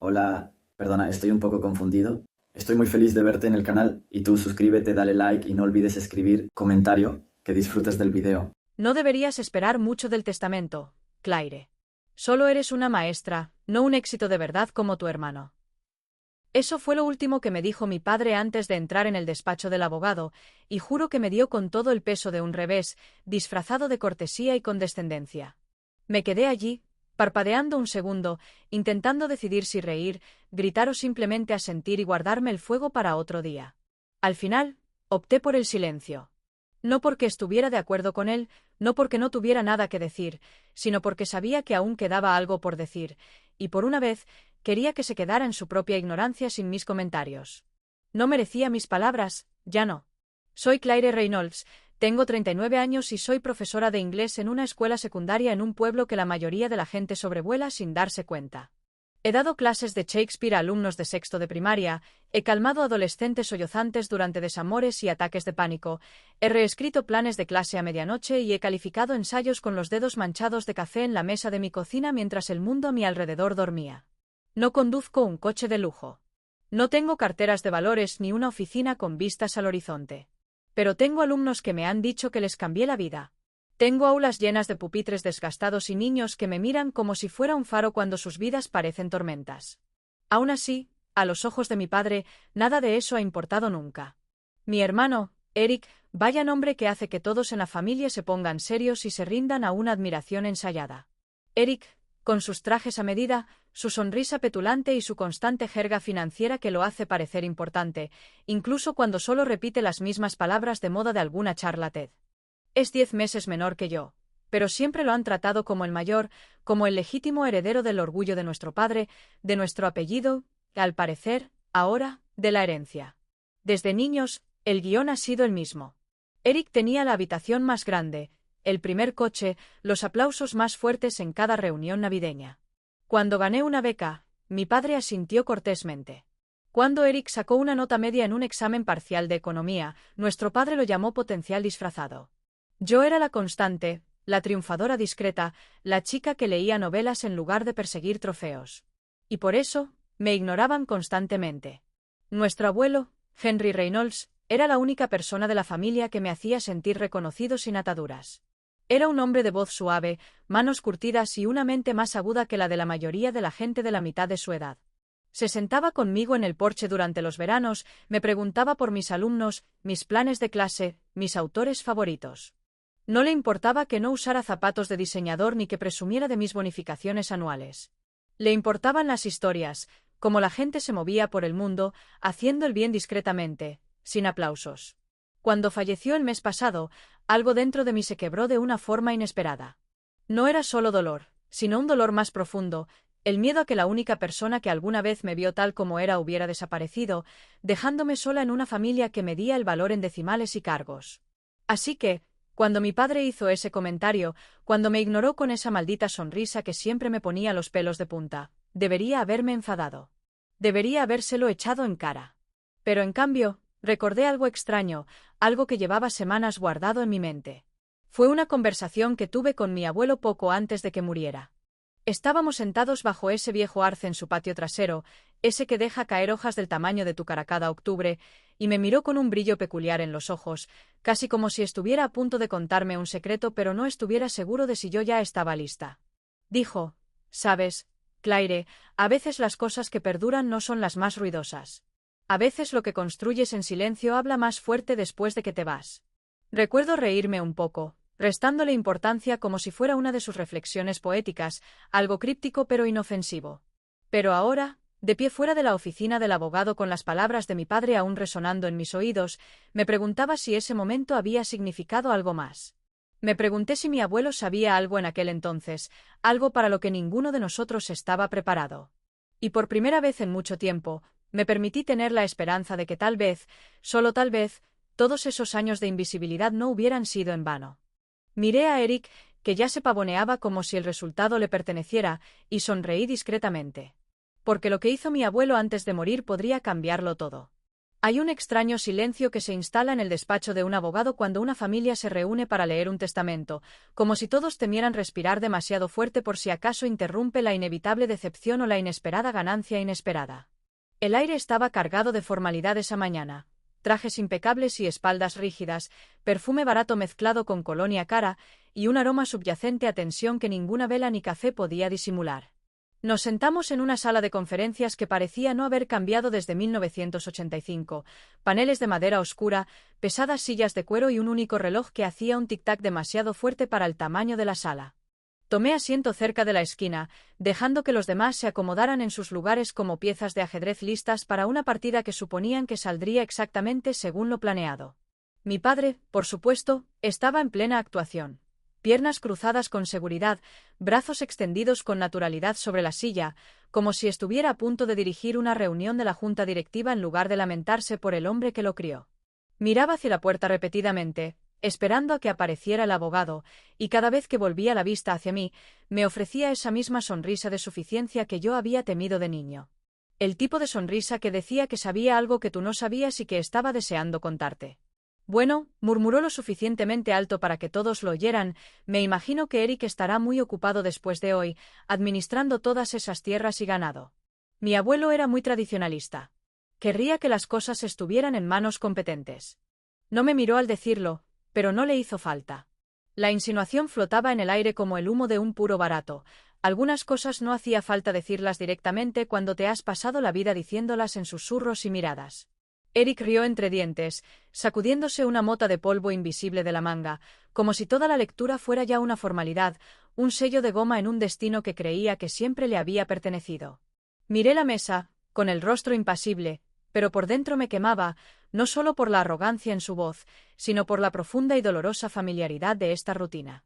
Hola, perdona, estoy un poco confundido. Estoy muy feliz de verte en el canal y tú suscríbete, dale like y no olvides escribir comentario, que disfrutes del video. No deberías esperar mucho del testamento, Claire. Solo eres una maestra, no un éxito de verdad como tu hermano. Eso fue lo último que me dijo mi padre antes de entrar en el despacho del abogado, y juro que me dio con todo el peso de un revés, disfrazado de cortesía y condescendencia. Me quedé allí, parpadeando un segundo, intentando decidir si reír, gritar o simplemente asentir y guardarme el fuego para otro día. Al final, opté por el silencio. No porque estuviera de acuerdo con él, no porque no tuviera nada que decir, sino porque sabía que aún quedaba algo por decir, y por una vez quería que se quedara en su propia ignorancia sin mis comentarios. No merecía mis palabras, ya no. Soy Claire Reynolds, tengo 39 años y soy profesora de inglés en una escuela secundaria en un pueblo que la mayoría de la gente sobrevuela sin darse cuenta. He dado clases de Shakespeare a alumnos de sexto de primaria, he calmado adolescentes sollozantes durante desamores y ataques de pánico, he reescrito planes de clase a medianoche y he calificado ensayos con los dedos manchados de café en la mesa de mi cocina mientras el mundo a mi alrededor dormía. No conduzco un coche de lujo. No tengo carteras de valores ni una oficina con vistas al horizonte. Pero tengo alumnos que me han dicho que les cambié la vida. Tengo aulas llenas de pupitres desgastados y niños que me miran como si fuera un faro cuando sus vidas parecen tormentas. Aún así, a los ojos de mi padre, nada de eso ha importado nunca. Mi hermano, Eric, vaya nombre que hace que todos en la familia se pongan serios y se rindan a una admiración ensayada. Eric, con sus trajes a medida, su sonrisa petulante y su constante jerga financiera que lo hace parecer importante, incluso cuando solo repite las mismas palabras de moda de alguna charla TED. Es 10 meses menor que yo, pero siempre lo han tratado como el mayor, como el legítimo heredero del orgullo de nuestro padre, de nuestro apellido, al parecer, ahora, de la herencia. Desde niños, el guión ha sido el mismo. Eric tenía la habitación más grande, el primer coche, los aplausos más fuertes en cada reunión navideña. Cuando gané una beca, mi padre asintió cortésmente. Cuando Eric sacó una nota media en un examen parcial de economía, nuestro padre lo llamó potencial disfrazado. Yo era la constante, la triunfadora discreta, la chica que leía novelas en lugar de perseguir trofeos. Y por eso, me ignoraban constantemente. Nuestro abuelo, Henry Reynolds, era la única persona de la familia que me hacía sentir reconocido sin ataduras. Era un hombre de voz suave, manos curtidas y una mente más aguda que la de la mayoría de la gente de la mitad de su edad. Se sentaba conmigo en el porche durante los veranos, me preguntaba por mis alumnos, mis planes de clase, mis autores favoritos. No le importaba que no usara zapatos de diseñador ni que presumiera de mis bonificaciones anuales. Le importaban las historias, cómo la gente se movía por el mundo, haciendo el bien discretamente, sin aplausos. Cuando falleció el mes pasado, algo dentro de mí se quebró de una forma inesperada. No era solo dolor, sino un dolor más profundo, el miedo a que la única persona que alguna vez me vio tal como era hubiera desaparecido, dejándome sola en una familia que medía el valor en decimales y cargos. Así que, cuando mi padre hizo ese comentario, cuando me ignoró con esa maldita sonrisa que siempre me ponía los pelos de punta, debería haberme enfadado. Debería habérselo echado en cara. Pero en cambio, recordé algo extraño, algo que llevaba semanas guardado en mi mente. Fue una conversación que tuve con mi abuelo poco antes de que muriera. Estábamos sentados bajo ese viejo arce en su patio trasero, ese que deja caer hojas del tamaño de tu cara cada octubre, y me miró con un brillo peculiar en los ojos, casi como si estuviera a punto de contarme un secreto pero no estuviera seguro de si yo ya estaba lista. Dijo: «Sabes, Claire, a veces las cosas que perduran no son las más ruidosas. A veces lo que construyes en silencio habla más fuerte después de que te vas». Recuerdo reírme un poco, restándole importancia como si fuera una de sus reflexiones poéticas, algo críptico pero inofensivo. Pero ahora, de pie fuera de la oficina del abogado con las palabras de mi padre aún resonando en mis oídos, me preguntaba si ese momento había significado algo más. Me pregunté si mi abuelo sabía algo en aquel entonces, algo para lo que ninguno de nosotros estaba preparado. Y por primera vez en mucho tiempo, me permití tener la esperanza de que tal vez, solo tal vez, todos esos años de invisibilidad no hubieran sido en vano. Miré a Eric, que ya se pavoneaba como si el resultado le perteneciera, y sonreí discretamente. Porque lo que hizo mi abuelo antes de morir podría cambiarlo todo. Hay un extraño silencio que se instala en el despacho de un abogado cuando una familia se reúne para leer un testamento, como si todos temieran respirar demasiado fuerte por si acaso interrumpe la inevitable decepción o la inesperada ganancia inesperada. El aire estaba cargado de formalidad esa mañana. Trajes impecables y espaldas rígidas, perfume barato mezclado con colonia cara y un aroma subyacente a tensión que ninguna vela ni café podía disimular. Nos sentamos en una sala de conferencias que parecía no haber cambiado desde 1985, paneles de madera oscura, pesadas sillas de cuero y un único reloj que hacía un tic-tac demasiado fuerte para el tamaño de la sala. Tomé asiento cerca de la esquina, dejando que los demás se acomodaran en sus lugares como piezas de ajedrez listas para una partida que suponían que saldría exactamente según lo planeado. Mi padre, por supuesto, estaba en plena actuación. Piernas cruzadas con seguridad, brazos extendidos con naturalidad sobre la silla, como si estuviera a punto de dirigir una reunión de la junta directiva en lugar de lamentarse por el hombre que lo crió. Miraba hacia la puerta repetidamente, esperando a que apareciera el abogado, y cada vez que volvía la vista hacia mí, me ofrecía esa misma sonrisa de suficiencia que yo había temido de niño. El tipo de sonrisa que decía que sabía algo que tú no sabías y que estaba deseando contarte. Bueno, murmuró lo suficientemente alto para que todos lo oyeran, me imagino que Eric estará muy ocupado después de hoy, administrando todas esas tierras y ganado. Mi abuelo era muy tradicionalista. Querría que las cosas estuvieran en manos competentes. No me miró al decirlo, pero no le hizo falta. La insinuación flotaba en el aire como el humo de un puro barato. Algunas cosas no hacía falta decirlas directamente cuando te has pasado la vida diciéndolas en susurros y miradas. Eric rió entre dientes, sacudiéndose una mota de polvo invisible de la manga, como si toda la lectura fuera ya una formalidad, un sello de goma en un destino que creía que siempre le había pertenecido. Miré la mesa, con el rostro impasible, pero por dentro me quemaba, no solo por la arrogancia en su voz, sino por la profunda y dolorosa familiaridad de esta rutina.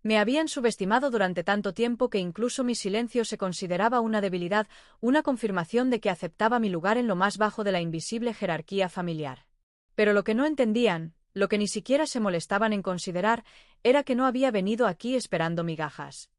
Me habían subestimado durante tanto tiempo que incluso mi silencio se consideraba una debilidad, una confirmación de que aceptaba mi lugar en lo más bajo de la invisible jerarquía familiar. Pero lo que no entendían, lo que ni siquiera se molestaban en considerar, era que no había venido aquí esperando migajas.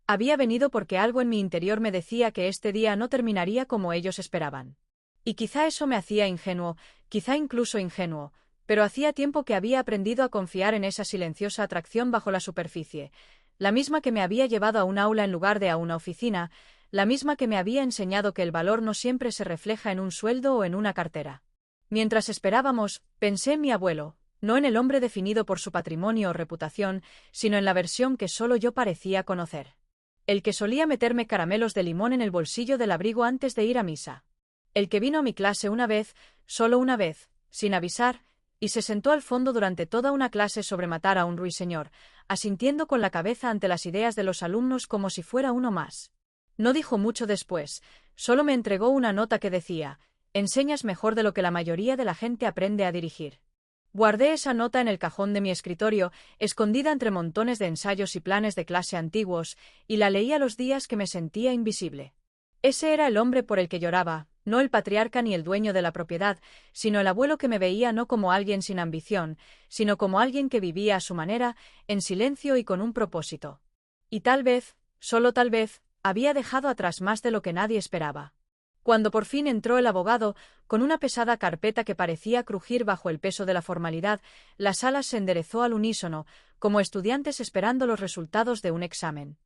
Había venido porque algo en mi interior me decía que este día no terminaría como ellos esperaban. Y quizá eso me hacía ingenuo, quizá incluso ingenuo, pero hacía tiempo que había aprendido a confiar en esa silenciosa atracción bajo la superficie, la misma que me había llevado a un aula en lugar de a una oficina, la misma que me había enseñado que el valor no siempre se refleja en un sueldo o en una cartera. Mientras esperábamos, pensé en mi abuelo, no en el hombre definido por su patrimonio o reputación, sino en la versión que solo yo parecía conocer. El que solía meterme caramelos de limón en el bolsillo del abrigo antes de ir a misa. El que vino a mi clase una vez, solo una vez, sin avisar, y se sentó al fondo durante toda una clase sobre matar a un ruiseñor, asintiendo con la cabeza ante las ideas de los alumnos como si fuera uno más. No dijo mucho después, solo me entregó una nota que decía: «Enseñas mejor de lo que la mayoría de la gente aprende a dirigir». Guardé esa nota en el cajón de mi escritorio, escondida entre montones de ensayos y planes de clase antiguos, y la leía los días que me sentía invisible. Ese era el hombre por el que lloraba, no el patriarca ni el dueño de la propiedad, sino el abuelo que me veía no como alguien sin ambición, sino como alguien que vivía a su manera, en silencio y con un propósito. Y tal vez, solo tal vez, había dejado atrás más de lo que nadie esperaba. Cuando por fin entró el abogado, con una pesada carpeta que parecía crujir bajo el peso de la formalidad, la sala se enderezó al unísono, como estudiantes esperando los resultados de un examen.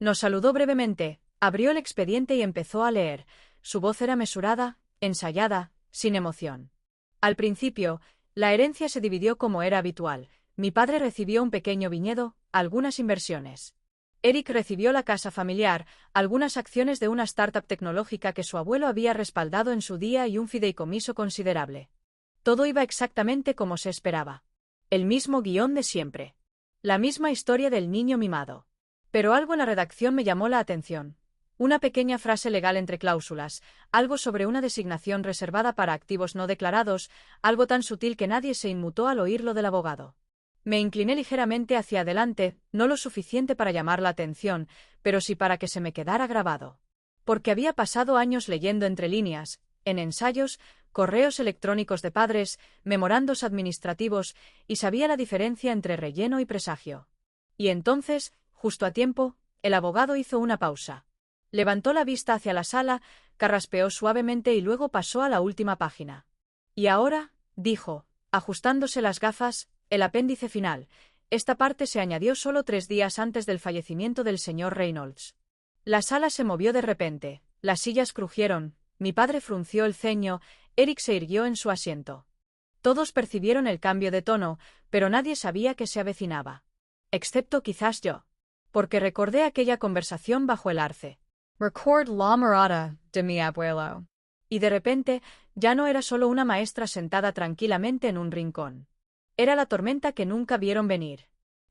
Nos saludó brevemente, abrió el expediente y empezó a leer. Su voz era mesurada, ensayada, sin emoción. Al principio, la herencia se dividió como era habitual. Mi padre recibió un pequeño viñedo, algunas inversiones. Eric recibió la casa familiar, algunas acciones de una startup tecnológica que su abuelo había respaldado en su día y un fideicomiso considerable. Todo iba exactamente como se esperaba. El mismo guión de siempre. La misma historia del niño mimado. Pero algo en la redacción me llamó la atención. Una pequeña frase legal entre cláusulas, algo sobre una designación reservada para activos no declarados, algo tan sutil que nadie se inmutó al oírlo del abogado. Me incliné ligeramente hacia adelante, no lo suficiente para llamar la atención, pero sí para que se me quedara grabado. Porque había pasado años leyendo entre líneas, en ensayos, correos electrónicos de padres, memorandos administrativos, y sabía la diferencia entre relleno y presagio. Y entonces, justo a tiempo, el abogado hizo una pausa. Levantó la vista hacia la sala, carraspeó suavemente y luego pasó a la última página. Y ahora, dijo, ajustándose las gafas, el apéndice final. Esta parte se añadió solo 3 días antes del fallecimiento del señor Reynolds. La sala se movió de repente, las sillas crujieron, mi padre frunció el ceño, Eric se irguió en su asiento. Todos percibieron el cambio de tono, pero nadie sabía que se avecinaba. Excepto quizás yo. Porque recordé aquella conversación bajo el arce. Record la mirada de mi abuelo. Y de repente, ya no era solo una maestra sentada tranquilamente en un rincón. Era la tormenta que nunca vieron venir.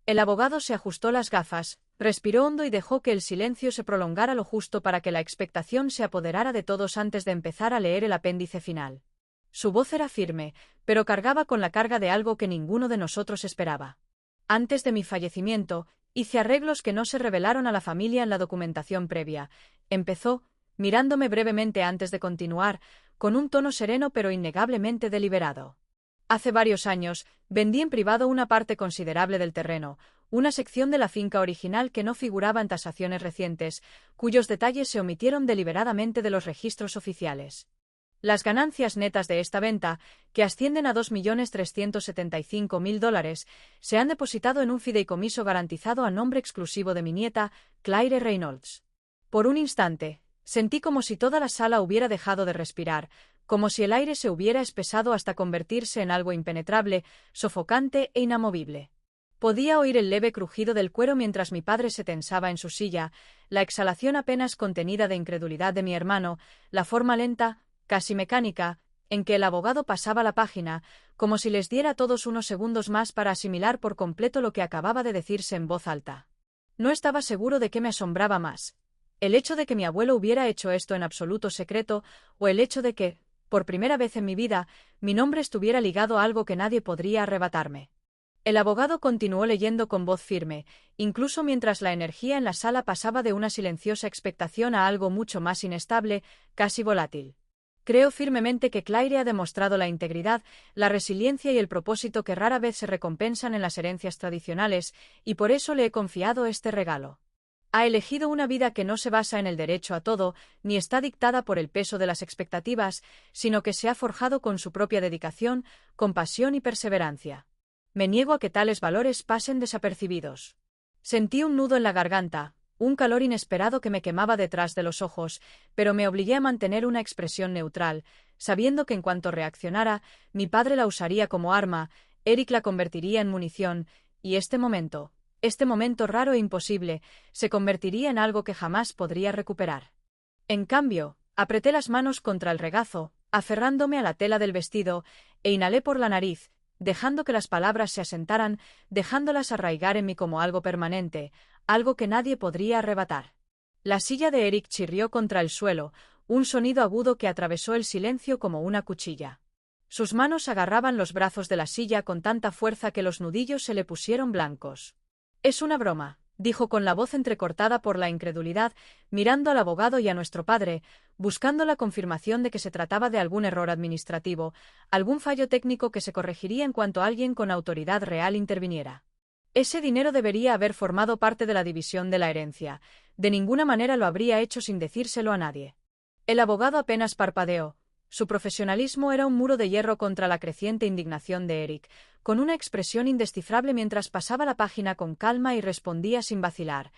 El abogado se ajustó las gafas, respiró hondo y dejó que el silencio se prolongara lo justo para que la expectación se apoderara de todos antes de empezar a leer el apéndice final. Su voz era firme, pero cargaba con la carga de algo que ninguno de nosotros esperaba. Antes de mi fallecimiento, hice arreglos que no se revelaron a la familia en la documentación previa. Empezó, mirándome brevemente antes de continuar, con un tono sereno pero innegablemente deliberado. Hace varios años, vendí en privado una parte considerable del terreno, una sección de la finca original que no figuraba en tasaciones recientes, cuyos detalles se omitieron deliberadamente de los registros oficiales. Las ganancias netas de esta venta, que ascienden a $2.375.000, se han depositado en un fideicomiso garantizado a nombre exclusivo de mi nieta, Claire Reynolds. Por un instante, sentí como si toda la sala hubiera dejado de respirar, como si el aire se hubiera espesado hasta convertirse en algo impenetrable, sofocante e inamovible. Podía oír el leve crujido del cuero mientras mi padre se tensaba en su silla, la exhalación apenas contenida de incredulidad de mi hermano, la forma lenta, casi mecánica, en que el abogado pasaba la página, como si les diera a todos unos segundos más para asimilar por completo lo que acababa de decirse en voz alta. No estaba seguro de qué me asombraba más: el hecho de que mi abuelo hubiera hecho esto en absoluto secreto, o el hecho de que, por primera vez en mi vida, mi nombre estuviera ligado a algo que nadie podría arrebatarme. El abogado continuó leyendo con voz firme, incluso mientras la energía en la sala pasaba de una silenciosa expectación a algo mucho más inestable, casi volátil. Creo firmemente que Claire ha demostrado la integridad, la resiliencia y el propósito que rara vez se recompensan en las herencias tradicionales, y por eso le he confiado este regalo. Ha elegido una vida que no se basa en el derecho a todo, ni está dictada por el peso de las expectativas, sino que se ha forjado con su propia dedicación, compasión y perseverancia. Me niego a que tales valores pasen desapercibidos. Sentí un nudo en la garganta, un calor inesperado que me quemaba detrás de los ojos, pero me obligué a mantener una expresión neutral, sabiendo que en cuanto reaccionara, mi padre la usaría como arma, Eric la convertiría en munición, y este momento raro e imposible, se convertiría en algo que jamás podría recuperar. En cambio, apreté las manos contra el regazo, aferrándome a la tela del vestido, e inhalé por la nariz, dejando que las palabras se asentaran, dejándolas arraigar en mí como algo permanente, algo que nadie podría arrebatar. La silla de Eric chirrió contra el suelo, un sonido agudo que atravesó el silencio como una cuchilla. Sus manos agarraban los brazos de la silla con tanta fuerza que los nudillos se le pusieron blancos. «Es una broma», dijo con la voz entrecortada por la incredulidad, mirando al abogado y a nuestro padre, buscando la confirmación de que se trataba de algún error administrativo, algún fallo técnico que se corregiría en cuanto alguien con autoridad real interviniera. Ese dinero debería haber formado parte de la división de la herencia. De ninguna manera lo habría hecho sin decírselo a nadie. El abogado apenas parpadeó. Su profesionalismo era un muro de hierro contra la creciente indignación de Eric, con una expresión indescifrable mientras pasaba la página con calma y respondía sin vacilar.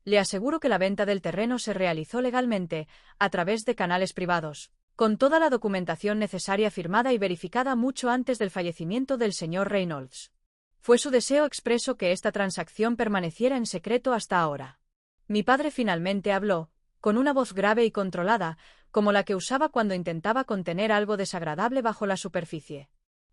Le aseguro que la venta del terreno se realizó legalmente, a través de canales privados, con toda la documentación necesaria firmada y verificada mucho antes del fallecimiento del señor Reynolds. Fue su deseo expreso que esta transacción permaneciera en secreto hasta ahora. Mi padre finalmente habló, con una voz grave y controlada, como la que usaba cuando intentaba contener algo desagradable bajo la superficie.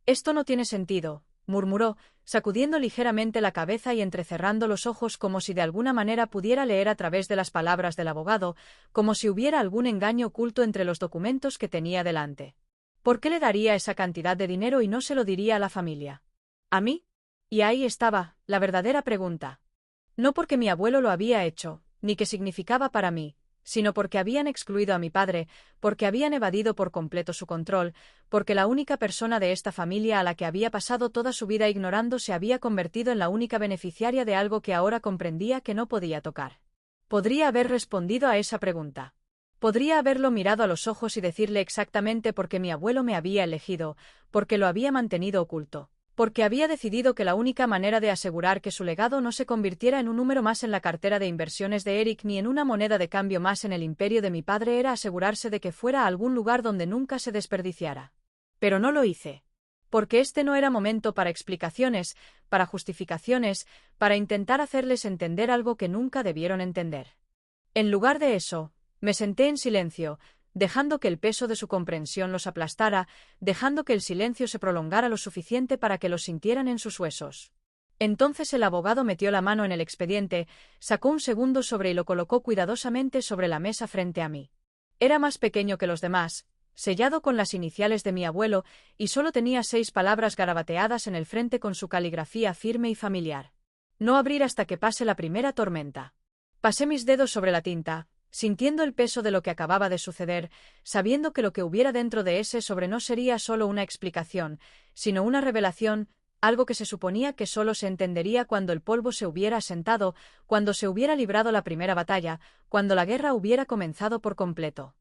«Esto no tiene sentido», murmuró, sacudiendo ligeramente la cabeza y entrecerrando los ojos como si de alguna manera pudiera leer a través de las palabras del abogado, como si hubiera algún engaño oculto entre los documentos que tenía delante. ¿Por qué le daría esa cantidad de dinero y no se lo diría a la familia? ¿A mí? Y ahí estaba, la verdadera pregunta. No porque mi abuelo lo había hecho, ni qué significaba para mí, sino porque habían excluido a mi padre, porque habían evadido por completo su control, porque la única persona de esta familia a la que había pasado toda su vida ignorando se había convertido en la única beneficiaria de algo que ahora comprendía que no podía tocar. Podría haber respondido a esa pregunta. Podría haberlo mirado a los ojos y decirle exactamente por qué mi abuelo me había elegido, porque lo había mantenido oculto, porque había decidido que la única manera de asegurar que su legado no se convirtiera en un número más en la cartera de inversiones de Eric ni en una moneda de cambio más en el imperio de mi padre era asegurarse de que fuera a algún lugar donde nunca se desperdiciara. Pero no lo hice. Porque este no era momento para explicaciones, para justificaciones, para intentar hacerles entender algo que nunca debieron entender. En lugar de eso, me senté en silencio, dejando que el peso de su comprensión los aplastara, dejando que el silencio se prolongara lo suficiente para que lo sintieran en sus huesos. Entonces el abogado metió la mano en el expediente, sacó un segundo sobre y lo colocó cuidadosamente sobre la mesa frente a mí. Era más pequeño que los demás, sellado con las iniciales de mi abuelo, y solo tenía 6 palabras garabateadas en el frente con su caligrafía firme y familiar. No abrir hasta que pase la primera tormenta. Pasé mis dedos sobre la tinta, sintiendo el peso de lo que acababa de suceder, sabiendo que lo que hubiera dentro de ese sobre no sería solo una explicación, sino una revelación, algo que se suponía que solo se entendería cuando el polvo se hubiera asentado, cuando se hubiera librado la primera batalla, cuando la guerra hubiera comenzado por completo.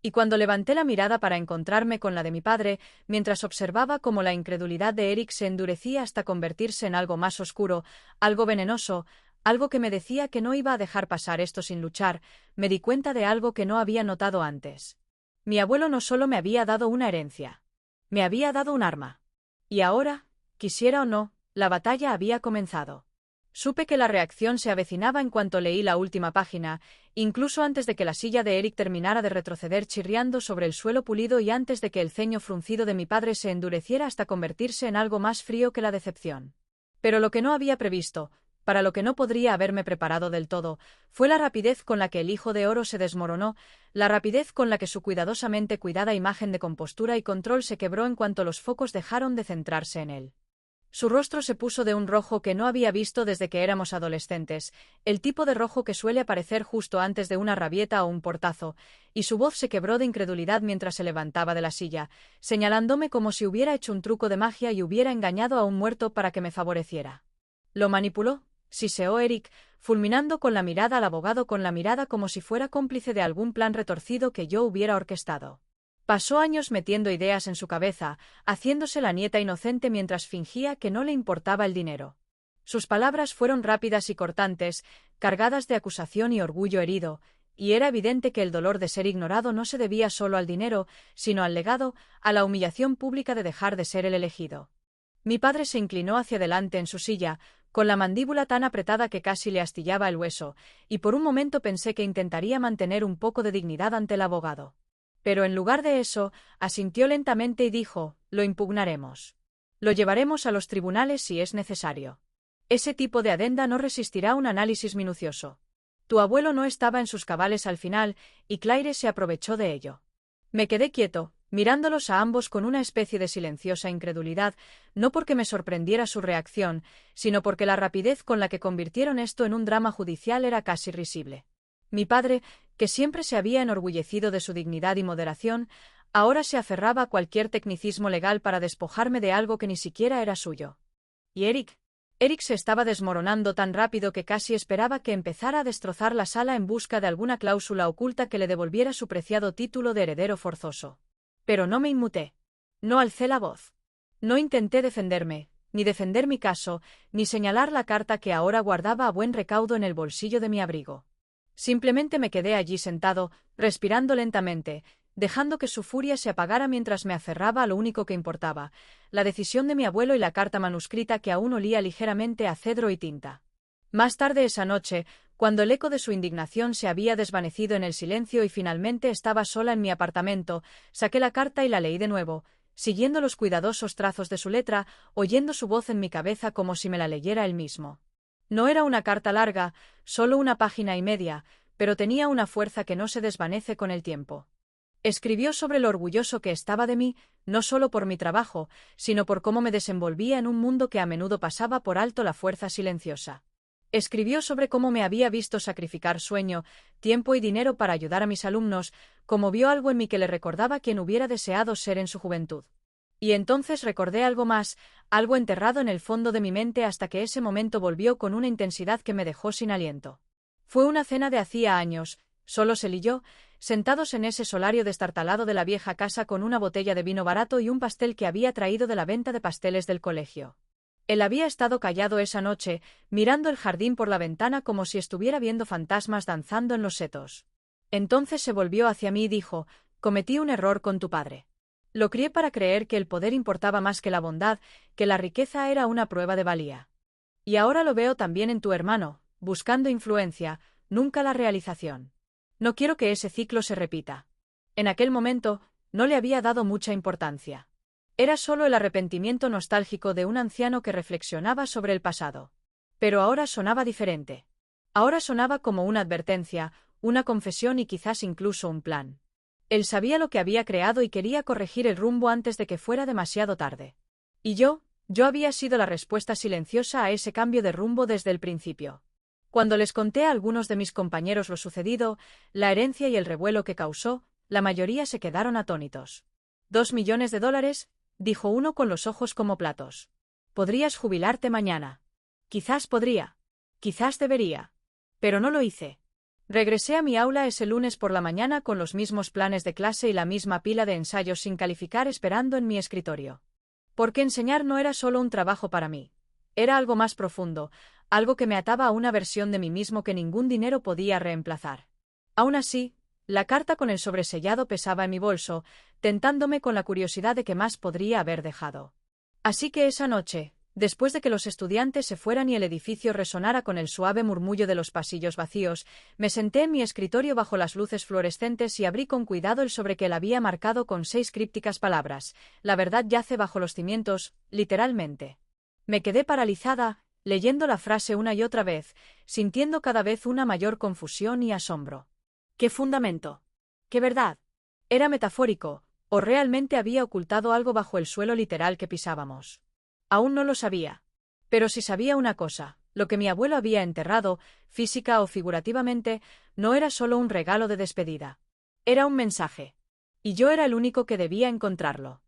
Y cuando levanté la mirada para encontrarme con la de mi padre, mientras observaba cómo la incredulidad de Eric se endurecía hasta convertirse en algo más oscuro, algo venenoso, algo que me decía que no iba a dejar pasar esto sin luchar, me di cuenta de algo que no había notado antes. Mi abuelo no solo me había dado una herencia, me había dado un arma. Y ahora, quisiera o no, la batalla había comenzado. Supe que la reacción se avecinaba en cuanto leí la última página, incluso antes de que la silla de Eric terminara de retroceder chirriando sobre el suelo pulido y antes de que el ceño fruncido de mi padre se endureciera hasta convertirse en algo más frío que la decepción. Pero lo que no había previsto, para lo que no podría haberme preparado del todo, fue la rapidez con la que el hijo de oro se desmoronó, la rapidez con la que su cuidadosamente cuidada imagen de compostura y control se quebró en cuanto los focos dejaron de centrarse en él. Su rostro se puso de un rojo que no había visto desde que éramos adolescentes, el tipo de rojo que suele aparecer justo antes de una rabieta o un portazo, y su voz se quebró de incredulidad mientras se levantaba de la silla, señalándome como si hubiera hecho un truco de magia y hubiera engañado a un muerto para que me favoreciera. ¿Lo manipuló?, siseó Eric, fulminando con la mirada al abogado con la mirada como si fuera cómplice de algún plan retorcido que yo hubiera orquestado. Pasó años metiendo ideas en su cabeza, haciéndose la nieta inocente mientras fingía que no le importaba el dinero. Sus palabras fueron rápidas y cortantes, cargadas de acusación y orgullo herido, y era evidente que el dolor de ser ignorado no se debía solo al dinero, sino al legado, a la humillación pública de dejar de ser el elegido. Mi padre se inclinó hacia adelante en su silla, con la mandíbula tan apretada que casi le astillaba el hueso, y por un momento pensé que intentaría mantener un poco de dignidad ante el abogado. Pero en lugar de eso, asintió lentamente y dijo: «Lo impugnaremos. Lo llevaremos a los tribunales si es necesario. Ese tipo de adenda no resistirá un análisis minucioso. Tu abuelo no estaba en sus cabales al final, y Claire se aprovechó de ello». Me quedé quieto, mirándolos a ambos con una especie de silenciosa incredulidad, no porque me sorprendiera su reacción, sino porque la rapidez con la que convirtieron esto en un drama judicial era casi risible. Mi padre, que siempre se había enorgullecido de su dignidad y moderación, ahora se aferraba a cualquier tecnicismo legal para despojarme de algo que ni siquiera era suyo. ¿Y Eric? Eric se estaba desmoronando tan rápido que casi esperaba que empezara a destrozar la sala en busca de alguna cláusula oculta que le devolviera su preciado título de heredero forzoso. Pero no me inmuté. No alcé la voz. No intenté defenderme, ni defender mi caso, ni señalar la carta que ahora guardaba a buen recaudo en el bolsillo de mi abrigo. Simplemente me quedé allí sentado, respirando lentamente, dejando que su furia se apagara mientras me aferraba a lo único que importaba, la decisión de mi abuelo y la carta manuscrita que aún olía ligeramente a cedro y tinta. Más tarde esa noche, cuando el eco de su indignación se había desvanecido en el silencio y finalmente estaba sola en mi apartamento, saqué la carta y la leí de nuevo, siguiendo los cuidadosos trazos de su letra, oyendo su voz en mi cabeza como si me la leyera él mismo. No era una carta larga, solo 1 página y media, pero tenía una fuerza que no se desvanece con el tiempo. Escribió sobre lo orgulloso que estaba de mí, no solo por mi trabajo, sino por cómo me desenvolvía en un mundo que a menudo pasaba por alto la fuerza silenciosa. Escribió sobre cómo me había visto sacrificar sueño, tiempo y dinero para ayudar a mis alumnos, cómo vio algo en mí que le recordaba quien hubiera deseado ser en su juventud. Y entonces recordé algo más, algo enterrado en el fondo de mi mente hasta que ese momento volvió con una intensidad que me dejó sin aliento. Fue una cena de hacía años, solos él y yo, sentados en ese solario destartalado de la vieja casa con una botella de vino barato y un pastel que había traído de la venta de pasteles del colegio. Él había estado callado esa noche, mirando el jardín por la ventana como si estuviera viendo fantasmas danzando en los setos. Entonces se volvió hacia mí y dijo: «Cometí un error con tu padre. Lo crié para creer que el poder importaba más que la bondad, que la riqueza era una prueba de valía. Y ahora lo veo también en tu hermano, buscando influencia, nunca la realización. No quiero que ese ciclo se repita». En aquel momento, no le había dado mucha importancia. Era solo el arrepentimiento nostálgico de un anciano que reflexionaba sobre el pasado. Pero ahora sonaba diferente. Ahora sonaba como una advertencia, una confesión y quizás incluso un plan. Él sabía lo que había creado y quería corregir el rumbo antes de que fuera demasiado tarde. Y yo había sido la respuesta silenciosa a ese cambio de rumbo desde el principio. Cuando les conté a algunos de mis compañeros lo sucedido, la herencia y el revuelo que causó, la mayoría se quedaron atónitos. $2 millones, dijo uno con los ojos como platos. Podrías jubilarte mañana. Quizás podría. Quizás debería. Pero no lo hice. Regresé a mi aula ese lunes por la mañana con los mismos planes de clase y la misma pila de ensayos sin calificar esperando en mi escritorio. Porque enseñar no era solo un trabajo para mí. Era algo más profundo, algo que me ataba a una versión de mí mismo que ningún dinero podía reemplazar. Aún así, la carta con el sobresellado pesaba en mi bolso, tentándome con la curiosidad de qué más podría haber dejado. Así que esa noche, después de que los estudiantes se fueran y el edificio resonara con el suave murmullo de los pasillos vacíos, me senté en mi escritorio bajo las luces fluorescentes y abrí con cuidado el sobre que él había marcado con 6 crípticas palabras: «La verdad yace bajo los cimientos», literalmente. Me quedé paralizada, leyendo la frase una y otra vez, sintiendo cada vez una mayor confusión y asombro. ¿Qué fundamento? ¿Qué verdad? ¿Era metafórico, o realmente había ocultado algo bajo el suelo literal que pisábamos? Aún no lo sabía. Pero si sabía una cosa, lo que mi abuelo había enterrado, física o figurativamente, no era solo un regalo de despedida. Era un mensaje. Y yo era el único que debía encontrarlo.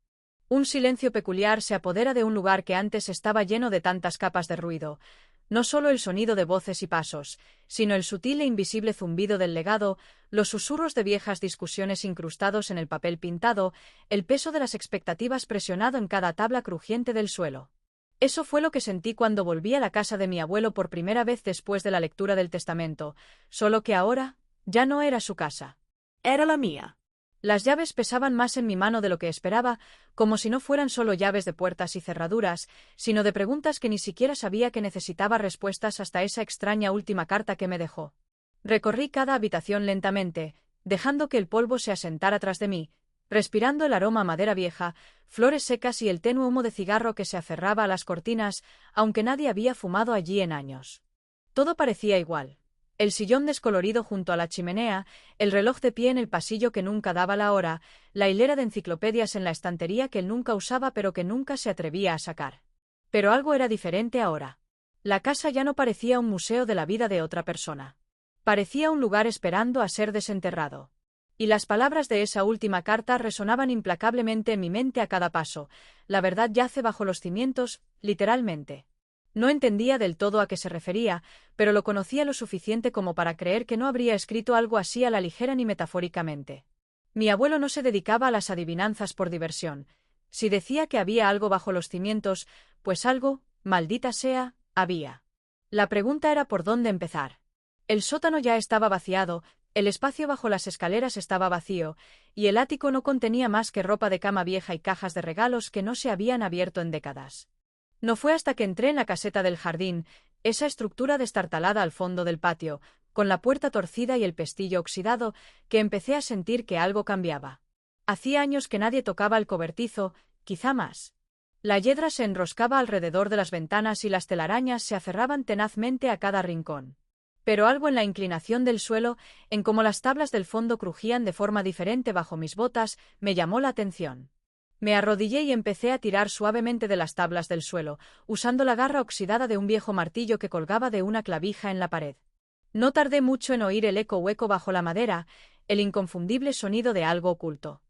Un silencio peculiar se apodera de un lugar que antes estaba lleno de tantas capas de ruido. No solo el sonido de voces y pasos, sino el sutil e invisible zumbido del legado, los susurros de viejas discusiones incrustados en el papel pintado, el peso de las expectativas presionado en cada tabla crujiente del suelo. Eso fue lo que sentí cuando volví a la casa de mi abuelo por primera vez después de la lectura del testamento, solo que ahora ya no era su casa. Era la mía. Las llaves pesaban más en mi mano de lo que esperaba, como si no fueran solo llaves de puertas y cerraduras, sino de preguntas que ni siquiera sabía que necesitaba respuestas hasta esa extraña última carta que me dejó. Recorrí cada habitación lentamente, dejando que el polvo se asentara tras de mí, respirando el aroma a madera vieja, flores secas y el tenue humo de cigarro que se aferraba a las cortinas, aunque nadie había fumado allí en años. Todo parecía igual. El sillón descolorido junto a la chimenea, el reloj de pie en el pasillo que nunca daba la hora, la hilera de enciclopedias en la estantería que él nunca usaba pero que nunca se atrevía a sacar. Pero algo era diferente ahora. La casa ya no parecía un museo de la vida de otra persona. Parecía un lugar esperando a ser desenterrado. Y las palabras de esa última carta resonaban implacablemente en mi mente a cada paso: la verdad yace bajo los cimientos, literalmente. No entendía del todo a qué se refería, pero lo conocía lo suficiente como para creer que no habría escrito algo así a la ligera ni metafóricamente. Mi abuelo no se dedicaba a las adivinanzas por diversión. Si decía que había algo bajo los cimientos, pues algo, maldita sea, había. La pregunta era por dónde empezar. El sótano ya estaba vaciado, el espacio bajo las escaleras estaba vacío, y el ático no contenía más que ropa de cama vieja y cajas de regalos que no se habían abierto en décadas. No fue hasta que entré en la caseta del jardín, esa estructura destartalada al fondo del patio, con la puerta torcida y el pestillo oxidado, que empecé a sentir que algo cambiaba. Hacía años que nadie tocaba el cobertizo, quizá más. La hiedra se enroscaba alrededor de las ventanas y las telarañas se aferraban tenazmente a cada rincón. Pero algo en la inclinación del suelo, en cómo las tablas del fondo crujían de forma diferente bajo mis botas, me llamó la atención. Me arrodillé y empecé a tirar suavemente de las tablas del suelo, usando la garra oxidada de un viejo martillo que colgaba de una clavija en la pared. No tardé mucho en oír el eco hueco bajo la madera, el inconfundible sonido de algo oculto.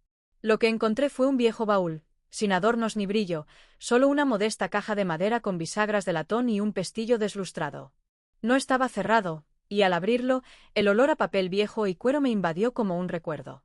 Lo que encontré fue un viejo baúl, sin adornos ni brillo, solo una modesta caja de madera con bisagras de latón y un pestillo deslustrado. No estaba cerrado, y al abrirlo, el olor a papel viejo y cuero me invadió como un recuerdo.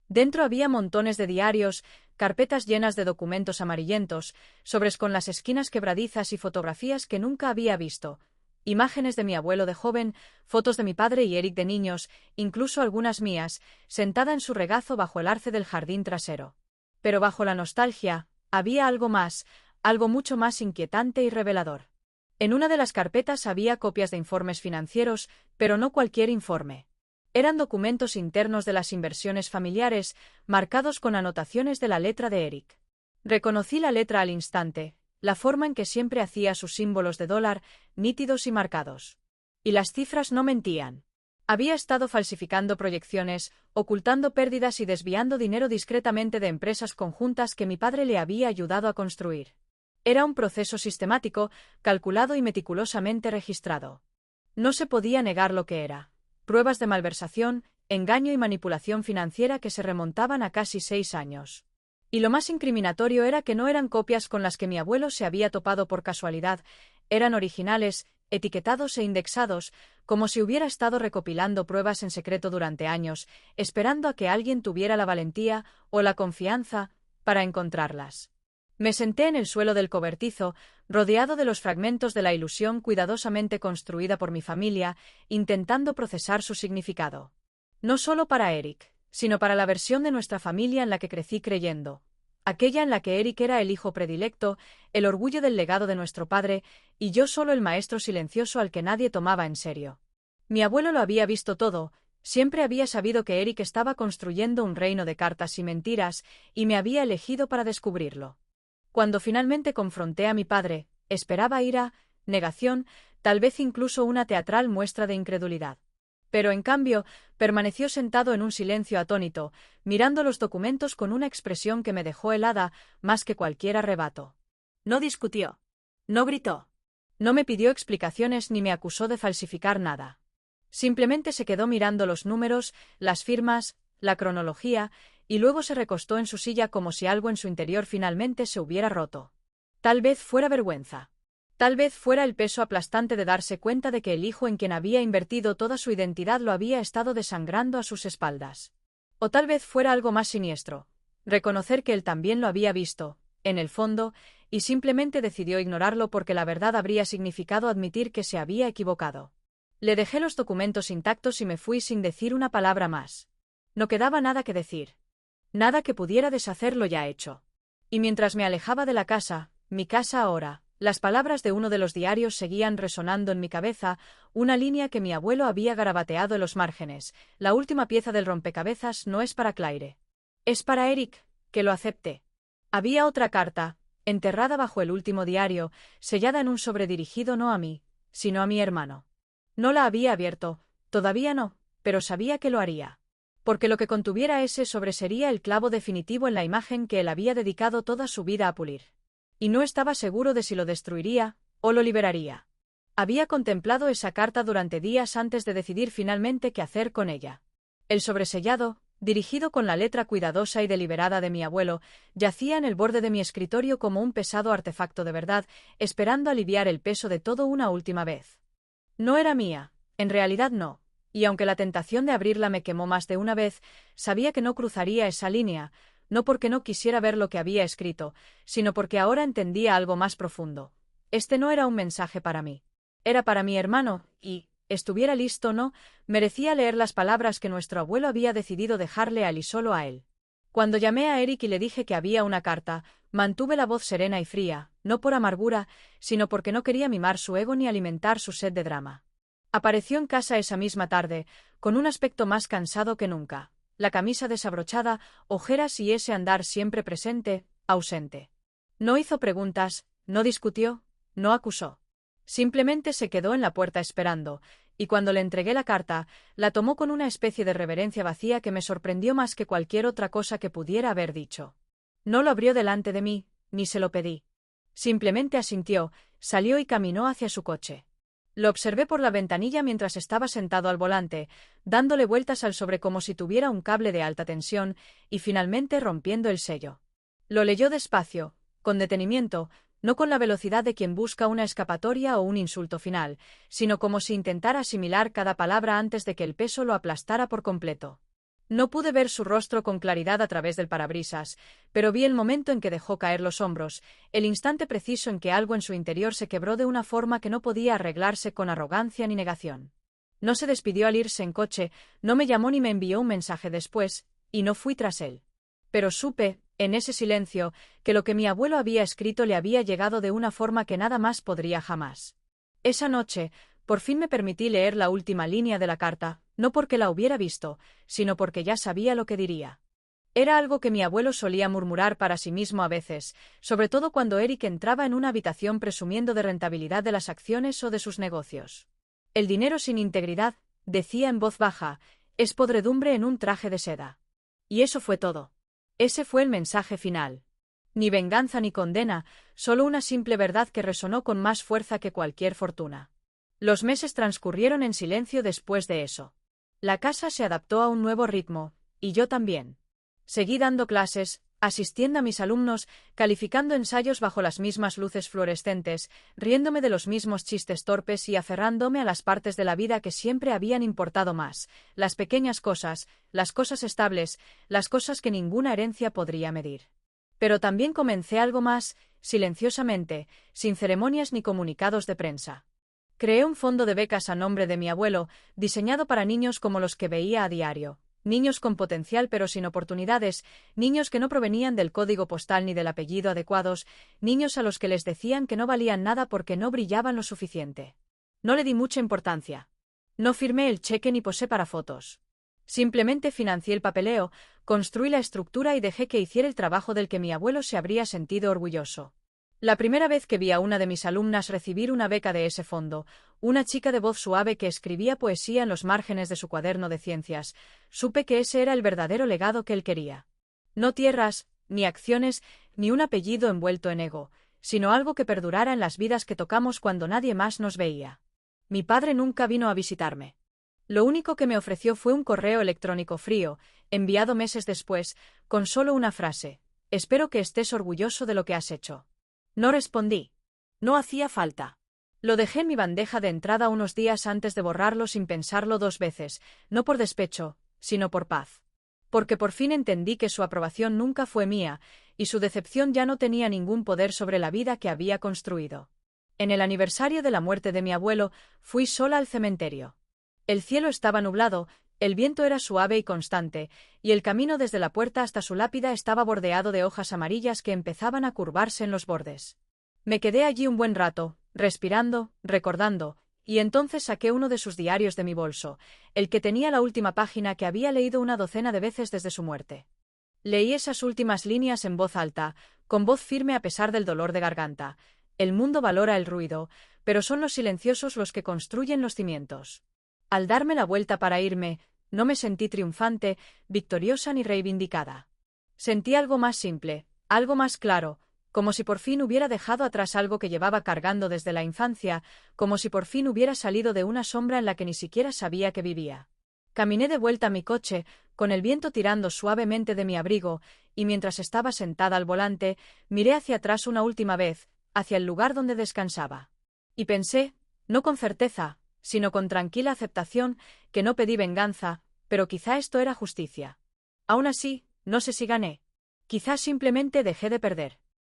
Dentro había montones de diarios, carpetas llenas de documentos amarillentos, sobres con las esquinas quebradizas y fotografías que nunca había visto, imágenes de mi abuelo de joven, fotos de mi padre y Eric de niños, incluso algunas mías, sentada en su regazo bajo el arce del jardín trasero. Pero bajo la nostalgia, había algo más, algo mucho más inquietante y revelador. En una de las carpetas había copias de informes financieros, pero no cualquier informe. Eran documentos internos de las inversiones familiares, marcados con anotaciones de la letra de Eric. Reconocí la letra al instante, la forma en que siempre hacía sus símbolos de dólar, nítidos y marcados. Y las cifras no mentían. Había estado falsificando proyecciones, ocultando pérdidas y desviando dinero discretamente de empresas conjuntas que mi padre le había ayudado a construir. Era un proceso sistemático, calculado y meticulosamente registrado. No se podía negar lo que era. Pruebas de malversación, engaño y manipulación financiera que se remontaban a casi 6 años. Y lo más incriminatorio era que no eran copias con las que mi abuelo se había topado por casualidad, eran originales, etiquetados e indexados, como si hubiera estado recopilando pruebas en secreto durante años, esperando a que alguien tuviera la valentía o la confianza para encontrarlas. Me senté en el suelo del cobertizo, rodeado de los fragmentos de la ilusión cuidadosamente construida por mi familia, intentando procesar su significado. No solo para Eric, sino para la versión de nuestra familia en la que crecí creyendo. Aquella en la que Eric era el hijo predilecto, el orgullo del legado de nuestro padre, y yo solo el maestro silencioso al que nadie tomaba en serio. Mi abuelo lo había visto todo, siempre había sabido que Eric estaba construyendo un reino de cartas y mentiras, y me había elegido para descubrirlo. Cuando finalmente confronté a mi padre, esperaba ira, negación, tal vez incluso una teatral muestra de incredulidad. Pero en cambio, permaneció sentado en un silencio atónito, mirando los documentos con una expresión que me dejó helada más que cualquier arrebato. No discutió. No gritó. No me pidió explicaciones ni me acusó de falsificar nada. Simplemente se quedó mirando los números, las firmas, la cronología, y luego se recostó en su silla como si algo en su interior finalmente se hubiera roto. Tal vez fuera vergüenza. Tal vez fuera el peso aplastante de darse cuenta de que el hijo en quien había invertido toda su identidad lo había estado desangrando a sus espaldas. O tal vez fuera algo más siniestro, reconocer que él también lo había visto, en el fondo, y simplemente decidió ignorarlo porque la verdad habría significado admitir que se había equivocado. Le dejé los documentos intactos y me fui sin decir una palabra más. No quedaba nada que decir. Nada que pudiera deshacer lo ya hecho. Y mientras me alejaba de la casa, mi casa ahora, las palabras de uno de los diarios seguían resonando en mi cabeza, una línea que mi abuelo había garabateado en los márgenes. La última pieza del rompecabezas no es para Claire. Es para Eric, que lo acepte. Había otra carta, enterrada bajo el último diario, sellada en un sobre dirigido no a mí, sino a mi hermano. No la había abierto, todavía no, pero sabía que lo haría. Porque lo que contuviera ese sobre sería el clavo definitivo en la imagen que él había dedicado toda su vida a pulir. Y no estaba seguro de si lo destruiría o lo liberaría. Había contemplado esa carta durante días antes de decidir finalmente qué hacer con ella. El sobresellado, dirigido con la letra cuidadosa y deliberada de mi abuelo, yacía en el borde de mi escritorio como un pesado artefacto de verdad, esperando aliviar el peso de todo una última vez. No era mía, en realidad no. Y aunque la tentación de abrirla me quemó más de una vez, sabía que no cruzaría esa línea, no porque no quisiera ver lo que había escrito, sino porque ahora entendía algo más profundo. Este no era un mensaje para mí. Era para mi hermano, y, estuviera listo o no, merecía leer las palabras que nuestro abuelo había decidido dejarle a él y solo a él. Cuando llamé a Eric y le dije que había una carta, mantuve la voz serena y fría, no por amargura, sino porque no quería mimar su ego ni alimentar su sed de drama. Apareció en casa esa misma tarde, con un aspecto más cansado que nunca, la camisa desabrochada, ojeras y ese andar siempre presente, ausente. No hizo preguntas, no discutió, no acusó. Simplemente se quedó en la puerta esperando, y cuando le entregué la carta, la tomó con una especie de reverencia vacía que me sorprendió más que cualquier otra cosa que pudiera haber dicho. No lo abrió delante de mí, ni se lo pedí. Simplemente asintió, salió y caminó hacia su coche. Lo observé por la ventanilla mientras estaba sentado al volante, dándole vueltas al sobre como si tuviera un cable de alta tensión, y finalmente rompiendo el sello. Lo leyó despacio, con detenimiento, no con la velocidad de quien busca una escapatoria o un insulto final, sino como si intentara asimilar cada palabra antes de que el peso lo aplastara por completo. No pude ver su rostro con claridad a través del parabrisas, pero vi el momento en que dejó caer los hombros, el instante preciso en que algo en su interior se quebró de una forma que no podía arreglarse con arrogancia ni negación. No se despidió al irse en coche, no me llamó ni me envió un mensaje después, y no fui tras él. Pero supe, en ese silencio, que lo que mi abuelo había escrito le había llegado de una forma que nada más podría jamás. Esa noche, por fin me permití leer la última línea de la carta, no porque la hubiera visto, sino porque ya sabía lo que diría. Era algo que mi abuelo solía murmurar para sí mismo a veces, sobre todo cuando Eric entraba en una habitación presumiendo de rentabilidad de las acciones o de sus negocios. El dinero sin integridad, decía en voz baja, es podredumbre en un traje de seda. Y eso fue todo. Ese fue el mensaje final. Ni venganza ni condena, solo una simple verdad que resonó con más fuerza que cualquier fortuna. Los meses transcurrieron en silencio después de eso. La casa se adaptó a un nuevo ritmo, y yo también. Seguí dando clases, asistiendo a mis alumnos, calificando ensayos bajo las mismas luces fluorescentes, riéndome de los mismos chistes torpes y aferrándome a las partes de la vida que siempre habían importado más, las pequeñas cosas, las cosas estables, las cosas que ninguna herencia podría medir. Pero también comencé algo más, silenciosamente, sin ceremonias ni comunicados de prensa. Creé un fondo de becas a nombre de mi abuelo, diseñado para niños como los que veía a diario. Niños con potencial pero sin oportunidades, niños que no provenían del código postal ni del apellido adecuados, niños a los que les decían que no valían nada porque no brillaban lo suficiente. No le di mucha importancia. No firmé el cheque ni posé para fotos. Simplemente financié el papeleo, construí la estructura y dejé que hiciera el trabajo del que mi abuelo se habría sentido orgulloso. La primera vez que vi a una de mis alumnas recibir una beca de ese fondo, una chica de voz suave que escribía poesía en los márgenes de su cuaderno de ciencias, supe que ese era el verdadero legado que él quería. No tierras, ni acciones, ni un apellido envuelto en ego, sino algo que perdurara en las vidas que tocamos cuando nadie más nos veía. Mi padre nunca vino a visitarme. Lo único que me ofreció fue un correo electrónico frío, enviado meses después, con solo una frase: «Espero que estés orgulloso de lo que has hecho». No respondí. No hacía falta. Lo dejé en mi bandeja de entrada unos días antes de borrarlo sin pensarlo dos veces, no por despecho, sino por paz. Porque por fin entendí que su aprobación nunca fue mía, y su decepción ya no tenía ningún poder sobre la vida que había construido. En el aniversario de la muerte de mi abuelo, fui sola al cementerio. El cielo estaba nublado, el viento era suave y constante, y el camino desde la puerta hasta su lápida estaba bordeado de hojas amarillas que empezaban a curvarse en los bordes. Me quedé allí un buen rato, respirando, recordando, y entonces saqué uno de sus diarios de mi bolso, el que tenía la última página que había leído una docena de veces desde su muerte. Leí esas últimas líneas en voz alta, con voz firme a pesar del dolor de garganta. El mundo valora el ruido, pero son los silenciosos los que construyen los cimientos. Al darme la vuelta para irme, no me sentí triunfante, victoriosa ni reivindicada. Sentí algo más simple, algo más claro, como si por fin hubiera dejado atrás algo que llevaba cargando desde la infancia, como si por fin hubiera salido de una sombra en la que ni siquiera sabía que vivía. Caminé de vuelta a mi coche, con el viento tirando suavemente de mi abrigo, y mientras estaba sentada al volante, miré hacia atrás una última vez, hacia el lugar donde descansaba. Y pensé, no con certeza, sino con tranquila aceptación, que no pedí venganza, pero quizá esto era justicia. Aún así, no sé si gané. Quizá simplemente dejé de perder.